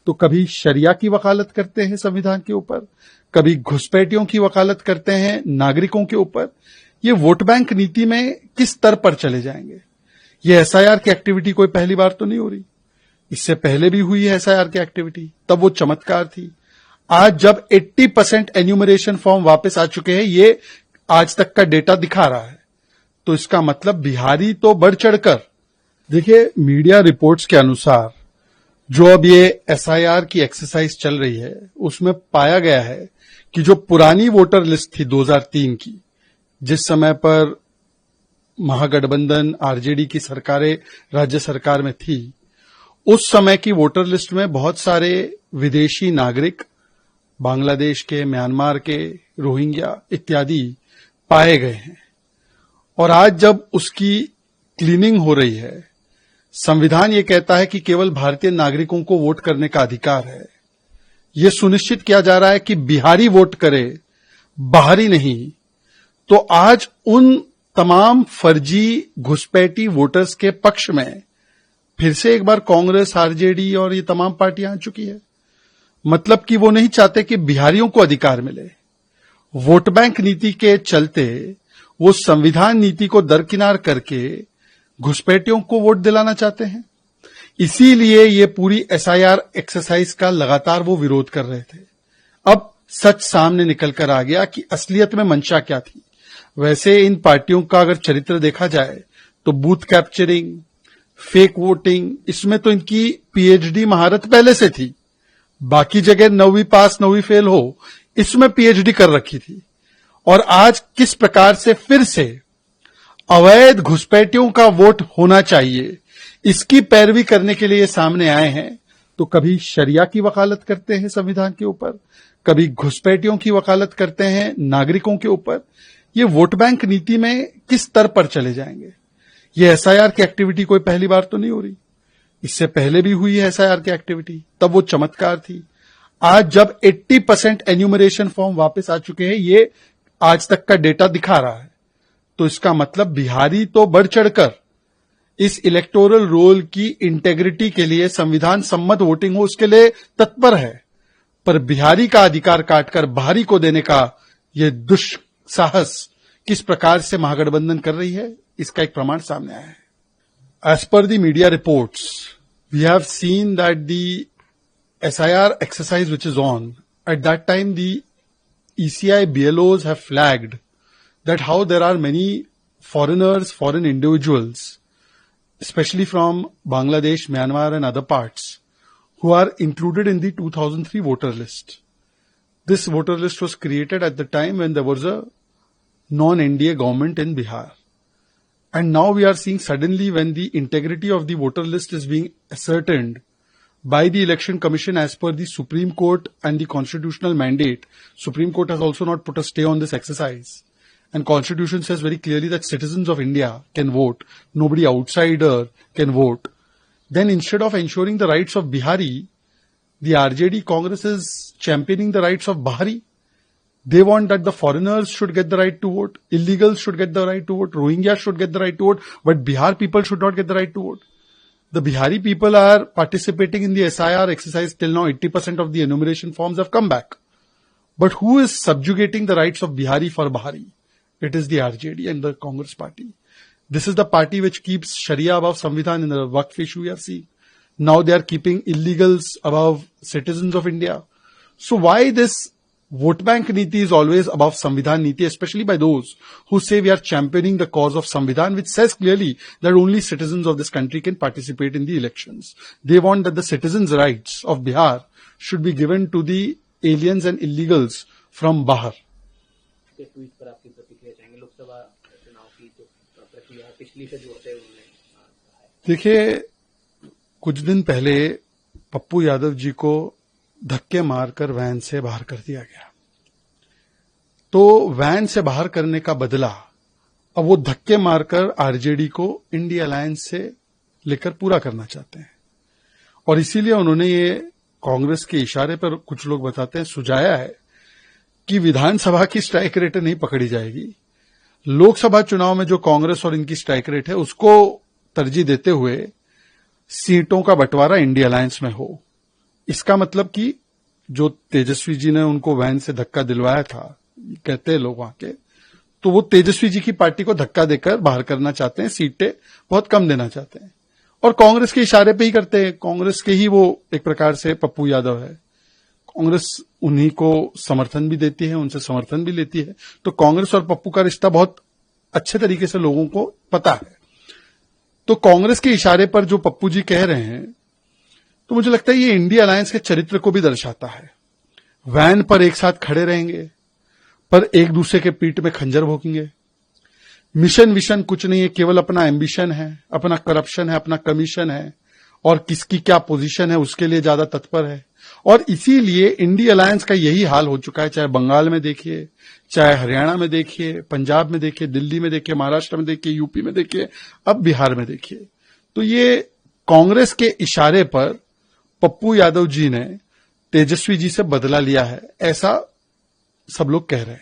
तो कभी शरिया की वकालत करते हैं संविधान के ऊपर, कभी घुसपैठियों की वकालत करते हैं नागरिकों के ऊपर। ये वोट बैंक नीति में किस स्तर पर चले जाएंगे? ये एसआईआर की एक्टिविटी कोई पहली बार तो नहीं हो रही, इससे पहले भी हुई है एसआईआर की एक्टिविटी, तब वो चमत्कार थी। आज जब 80% एन्यूमरेशन फॉर्म वापस आ चुके हैं, ये आज तक का डेटा दिखा रहा है, तो इसका मतलब बिहारी तो बढ़ चढ़कर, देखिए मीडिया रिपोर्ट्स के अनुसार जो अब ये एसआईआर की एक्सरसाइज चल रही है, उसमें पाया गया है कि जो पुरानी वोटर लिस्ट थी 2003 की, जिस समय पर महागठबंधन आरजेडी की सरकारें राज्य सरकार में थी, उस समय की वोटर लिस्ट में बहुत सारे विदेशी नागरिक, बांग्लादेश के, म्यांमार के, रोहिंग्या इत्यादि पाए गए हैं। और आज जब उसकी क्लीनिंग हो रही है, संविधान ये कहता है कि केवल भारतीय नागरिकों को वोट करने का अधिकार है। यह सुनिश्चित किया जा रहा है कि बिहारी वोट करे, बाहरी नहीं। तो आज उन तमाम फर्जी घुसपैठी वोटर्स के पक्ष में फिर से एक बार कांग्रेस, आरजेडी और ये तमाम पार्टियां आ चुकी है। मतलब कि वो नहीं चाहते कि बिहारियों को अधिकार मिले। वोट बैंक नीति के चलते वो संविधान नीति को दरकिनार करके घुसपैठियों को वोट दिलाना चाहते हैं। इसीलिए ये पूरी एसआईआर एक्सरसाइज का लगातार वो विरोध कर रहे थे। अब सच सामने निकल कर आ गया कि असलियत में मंशा क्या थी। वैसे इन पार्टियों का अगर चरित्र देखा जाए तो बूथ कैप्चरिंग, फेक वोटिंग, इसमें तो इनकी पीएचडी महारत पहले से थी। बाकी जगह 9वीं पास 9वीं फेल हो, इसमें पीएचडी कर रखी थी। और आज किस प्रकार से फिर से अवैध घुसपैठियों का वोट होना चाहिए, इसकी पैरवी करने के लिए सामने आए हैं। तो कभी शरिया की वकालत करते हैं संविधान के ऊपर, कभी घुसपैठियों की वकालत करते हैं नागरिकों के ऊपर। ये वोट बैंक नीति में किस स्तर पर चले जाएंगे? ये एसआईआर की एक्टिविटी कोई पहली बार तो नहीं हो रही, इससे पहले भी हुई है एसआईआर की एक्टिविटी, तब वो चमत्कार थी। आज जब 80% एन्यूमरेशन फॉर्म वापस आ चुके हैं, ये आज तक का डेटा दिखा रहा है, तो इसका मतलब बिहारी तो बढ़ चढ़कर इस इलेक्टोरल रोल की इंटेग्रिटी के लिए संविधान सम्मत वोटिंग हो, उसके लिए तत्पर है। पर बिहारी का अधिकार काटकर बाहरी को देने का यह दुस्साहस किस प्रकार से महागठबंधन कर रही है, इसका एक प्रमाण सामने आया है। As per the media reports, we have seen that the SIR exercise which is on, at that time the ECI BLOs have flagged that how there are many foreigners, foreign individuals, especially from Bangladesh, Myanmar and other parts, who are included in the 2003 voter list. This voter list was created at the time when there was a non-NDA government in Bihar. And now we are seeing suddenly when the integrity of the voter list is being ascertained by the Election Commission as per the Supreme Court and the constitutional mandate. Supreme Court has also not put a stay on this exercise. And Constitution says very clearly that citizens of India can vote. Nobody outsider can vote. Then instead of ensuring the rights of Bihari, the RJD Congress is championing the rights of Bahari. They want that the foreigners should get the right to vote, illegals should get the right to vote, Rohingya should get the right to vote, but Bihar people should not get the right to vote. The Bihari people are participating in the SIR exercise till now. 80% of the enumeration forms have come back. But who is subjugating the rights of Bihari for Bahari? It is the RJD and the Congress party. This is the party which keeps Sharia above Samvidhan in the Waqf issue we are seeing. Now they are keeping illegals above citizens of India. So why this vote bank niti is always above Samvidhan niti, especially by those who say we are championing the cause of Samvidhan, which says clearly that only citizens of this country can participate in the elections. They want that the citizens' rights of Bihar should be given to the aliens and illegals from Bahar. देखिए, कुछ दिन पहले पप्पू यादव जी को धक्के मारकर van से बाहर कर दिया गया। तो वैन से बाहर करने का बदला अब वो धक्के मारकर आरजेडी को इंडिया अलायंस से लेकर पूरा करना चाहते हैं। और इसीलिए उन्होंने ये कांग्रेस के इशारे पर, कुछ लोग बताते हैं, सुझाया है कि विधानसभा की स्ट्राइक रेट नहीं पकड़ी जाएगी, लोकसभा चुनाव में जो कांग्रेस और इनकी स्ट्राइक रेट है उसको तरजीह देते हुए सीटों का बंटवारा इंडिया अलायंस में हो। इसका मतलब कि जो तेजस्वी जी ने उनको वैन से धक्का दिलवाया था, कहते हैं लोग वहां के, तो वो तेजस्वी जी की पार्टी को धक्का देकर बाहर करना चाहते हैं, सीटें बहुत कम देना चाहते हैं और कांग्रेस के इशारे पे ही करते हैं। कांग्रेस के ही वो एक प्रकार से पप्पू यादव है, कांग्रेस उन्हीं को समर्थन भी देती है, उनसे समर्थन भी लेती है। तो कांग्रेस और पप्पू का रिश्ता बहुत अच्छे तरीके से लोगों को पता है। तो कांग्रेस के इशारे पर जो पप्पू जी कह रहे हैं, तो मुझे लगता है ये इंडिया अलायंस के चरित्र को भी दर्शाता है। वैन पर एक साथ खड़े रहेंगे, पर एक दूसरे के पीठ में खंजर भोंकेंगे। मिशन विशन कुछ नहीं है, केवल अपना एम्बिशन है, अपना करप्शन है, अपना कमीशन है और किसकी क्या पोजीशन है उसके लिए ज्यादा तत्पर है। और इसीलिए इंडिया अलायंस का यही हाल हो चुका है, चाहे बंगाल में देखिए, चाहे हरियाणा में देखिए, पंजाब में देखिए, दिल्ली में देखिए, महाराष्ट्र में देखिए, यूपी में देखिए, अब बिहार में देखिए। तो ये कांग्रेस के इशारे पर पप्पू यादव जी ने तेजस्वी जी से बदला लिया है, ऐसा सब लोग कह रहे हैं।